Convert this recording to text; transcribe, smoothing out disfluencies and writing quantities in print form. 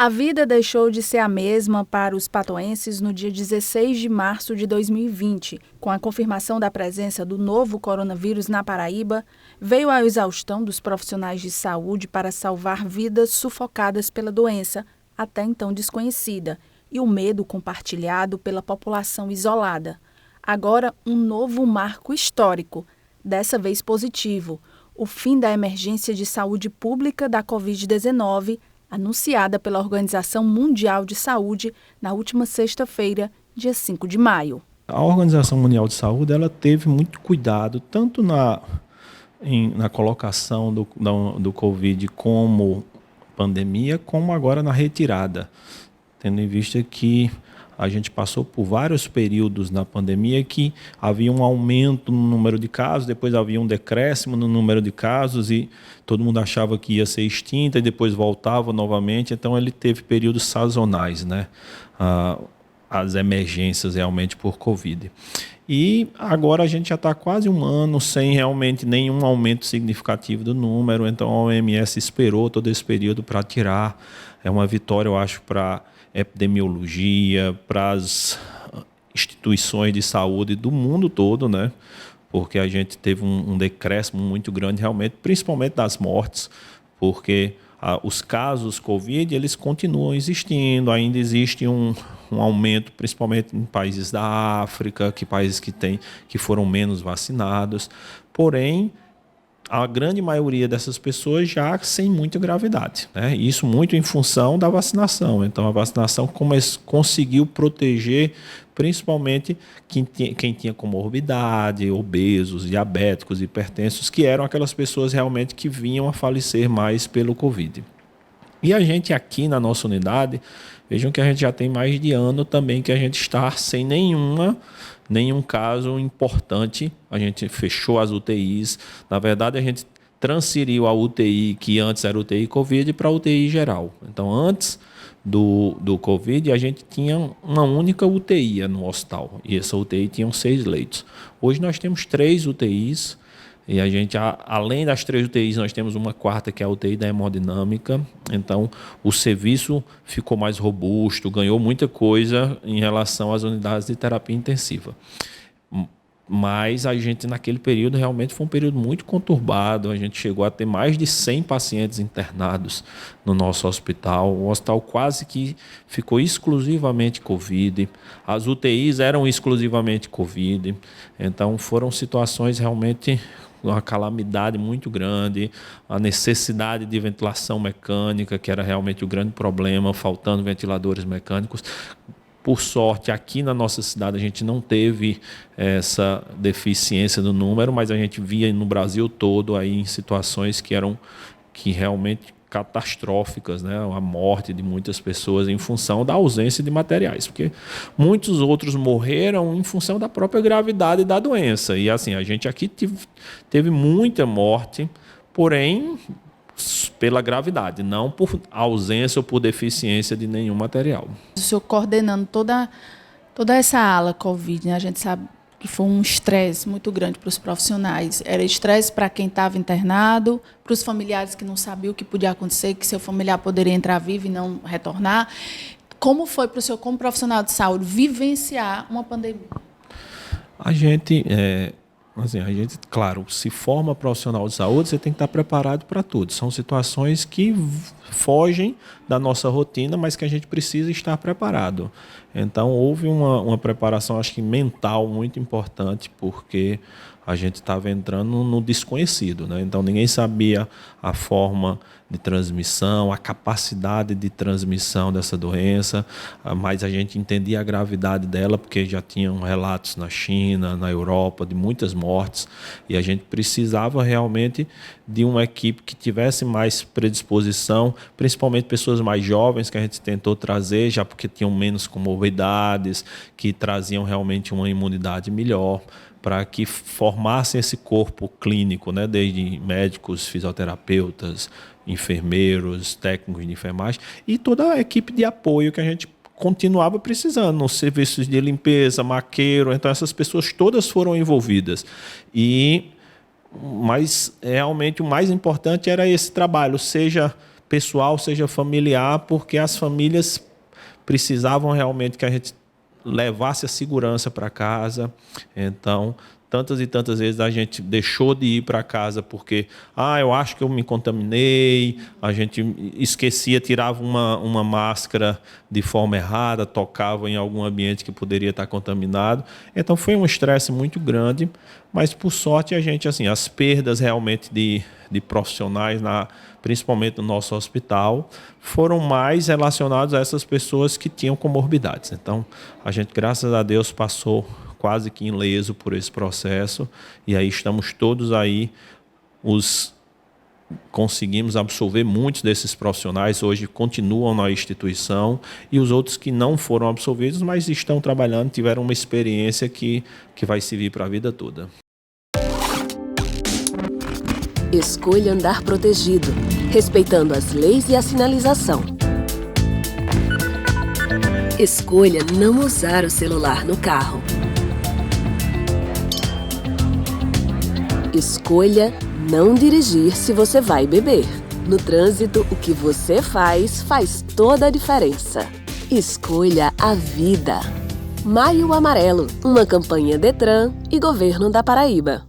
A vida deixou de ser a mesma para os patoenses no dia 16 de março de 2020. Com a confirmação da presença do novo coronavírus na Paraíba, veio a exaustão dos profissionais de saúde para salvar vidas sufocadas pela doença, até então desconhecida, e o medo compartilhado pela população isolada. Agora, um novo marco histórico, dessa vez positivo, o fim da emergência de saúde pública da Covid-19, anunciada pela Organização Mundial de Saúde na última sexta-feira, dia 5 de maio. A Organização Mundial de Saúde ela teve muito cuidado, tanto na colocação do Covid como pandemia, como agora na retirada, tendo em vista que a gente passou por vários períodos na pandemia que havia um aumento no número de casos, depois havia um decréscimo no número de casos e todo mundo achava que ia ser extinta e depois voltava novamente. Então ele teve períodos sazonais, né? As emergências realmente por Covid. E agora a gente já está quase um ano sem realmente nenhum aumento significativo do número, então a OMS esperou todo esse período para tirar. É uma vitória, eu acho, para epidemiologia, para as instituições de saúde do mundo todo, né? Porque a gente teve um decréscimo muito grande realmente, principalmente das mortes, porque os casos Covid eles continuam existindo, ainda existe um aumento, principalmente em países da África, países que foram menos vacinados, porém a grande maioria dessas pessoas já sem muita gravidade, né? Isso muito em função da vacinação. Então, a vacinação conseguiu proteger principalmente quem tinha comorbidade, obesos, diabéticos, hipertensos, que eram aquelas pessoas realmente que vinham a falecer mais pelo Covid. E a gente aqui na nossa unidade, vejam que a gente já tem mais de ano também que a gente está sem nenhum caso importante. A gente fechou as UTIs. Na verdade, a gente transferiu a UTI, que antes era UTI Covid, para a UTI geral. Então, antes do Covid, a gente tinha uma única UTI no hospital. E essa UTI tinha 6 leitos. Hoje nós temos 3 UTIs. E a gente, além das 3 UTIs, nós temos uma quarta, que é a UTI da hemodinâmica. Então, o serviço ficou mais robusto, ganhou muita coisa em relação às unidades de terapia intensiva. Mas a gente, naquele período, realmente foi um período muito conturbado. A gente chegou a ter mais de 100 pacientes internados no nosso hospital. O hospital quase que ficou exclusivamente Covid. As UTIs eram exclusivamente Covid. Então, foram situações realmente uma calamidade muito grande, a necessidade de ventilação mecânica, que era realmente o grande problema, faltando ventiladores mecânicos. Por sorte, aqui na nossa cidade a gente não teve essa deficiência do número, mas a gente via no Brasil todo aí em situações que realmente catastróficas, né? A morte de muitas pessoas em função da ausência de materiais, porque muitos outros morreram em função da própria gravidade da doença. E assim, a gente aqui teve muita morte, porém pela gravidade, não por ausência ou por deficiência de nenhum material. O senhor coordenando toda essa ala Covid, né? A gente sabe que foi um estresse muito grande para os profissionais. Era estresse para quem estava internado, para os familiares que não sabiam o que podia acontecer, que seu familiar poderia entrar vivo e não retornar. Como foi para o senhor, como profissional de saúde, vivenciar uma pandemia? A gente, claro, se forma profissional de saúde, você tem que estar preparado para tudo. São situações que fogem da nossa rotina, mas que a gente precisa estar preparado. Então, houve uma preparação, acho que mental, muito importante, porque a gente estava entrando no desconhecido, né? Então, ninguém sabia a forma de transmissão, a capacidade de transmissão dessa doença, mas a gente entendia a gravidade dela, porque já tinham relatos na China, na Europa, de muitas mortes, e a gente precisava realmente de uma equipe que tivesse mais predisposição, principalmente pessoas mais jovens, que a gente tentou trazer, já porque tinham menos comorbidades, que traziam realmente uma imunidade melhor, para que formassem esse corpo clínico, né? Desde médicos, fisioterapeutas, enfermeiros, técnicos de enfermagem e toda a equipe de apoio que a gente continuava precisando, nos serviços de limpeza, maqueiro. Então essas pessoas todas foram envolvidas. Mas realmente o mais importante era esse trabalho, seja pessoal, seja familiar, porque as famílias precisavam realmente que a gente levasse a segurança para casa. Então, tantas e tantas vezes a gente deixou de ir para casa porque, eu acho que eu me contaminei, a gente esquecia, tirava uma máscara de forma errada, tocava em algum ambiente que poderia estar contaminado. Então foi um estresse muito grande, mas por sorte a gente, assim, as perdas realmente de profissionais, principalmente no nosso hospital, foram mais relacionados a essas pessoas que tinham comorbidades. Então, a gente, graças a Deus, passou quase que ileso por esse processo, e aí estamos todos aí, conseguimos absorver muitos desses profissionais, hoje continuam na instituição, e os outros que não foram absolvidos, mas estão trabalhando, tiveram uma experiência que vai servir para a vida toda. Escolha andar protegido, respeitando as leis e a sinalização. Escolha não usar o celular no carro. Escolha não dirigir se você vai beber. No trânsito, o que você faz toda a diferença. Escolha a vida. Maio Amarelo, uma campanha Detran e Governo da Paraíba.